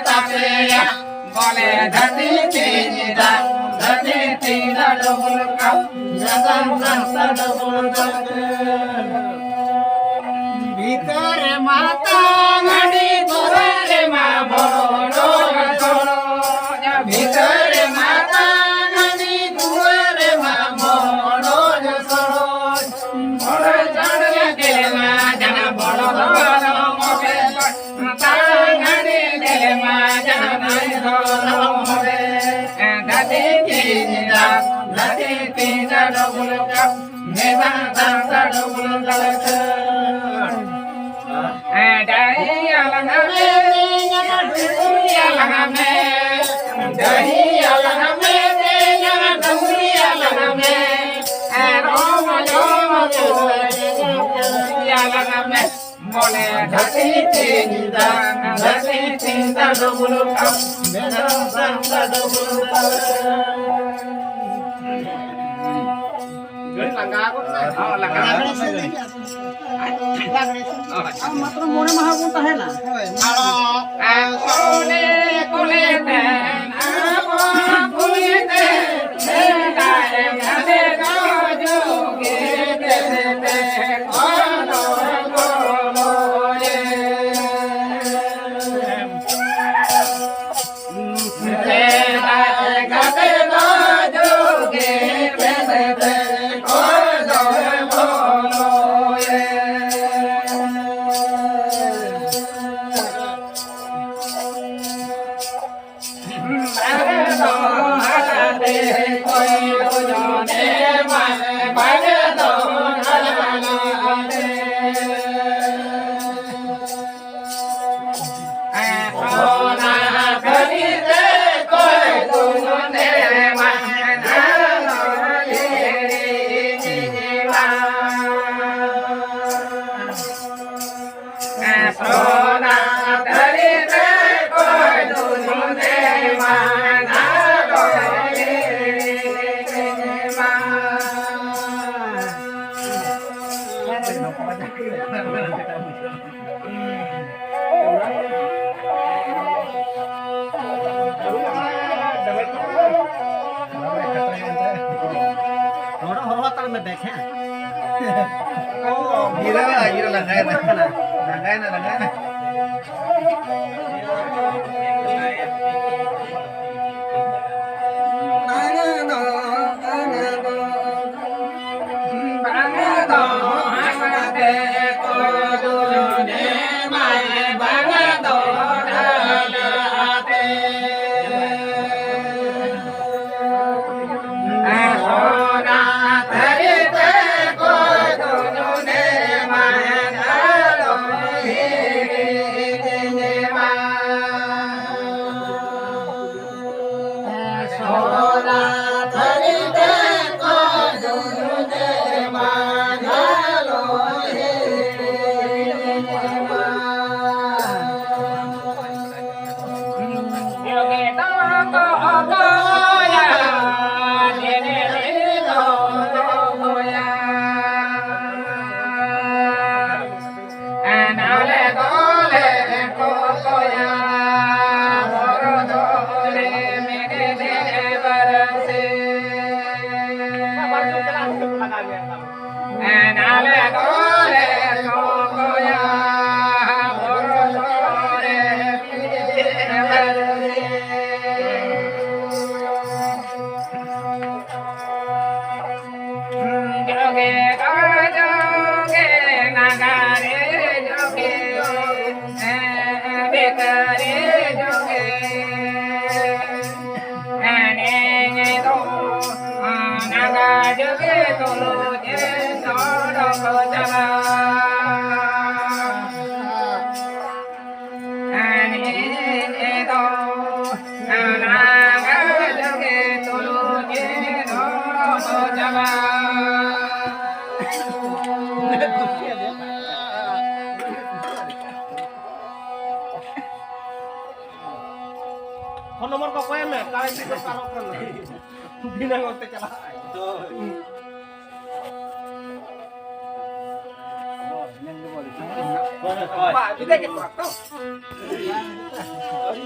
ताते बोले धरती तीरा डबल का जगन्नाथ डबल भीतर माता घड़ी दुआरे माँ बड़ो भीतर माता घड़ी दुआरे माँ बड़ो बड़ चढ़ दिले माँ जना बड़ माता घड़ी दिले माँ जना धरती तीरा डबल का मेवा दादा डबल बोले धरती तीरा डबल का मेरा दादा डबल मात्र मोने महागुण है ना कोले कोले में देखें गिरा लगाए ना फोन नंबर को कोई में काहे से करो कर बिना होते चला तो Pak, kita ke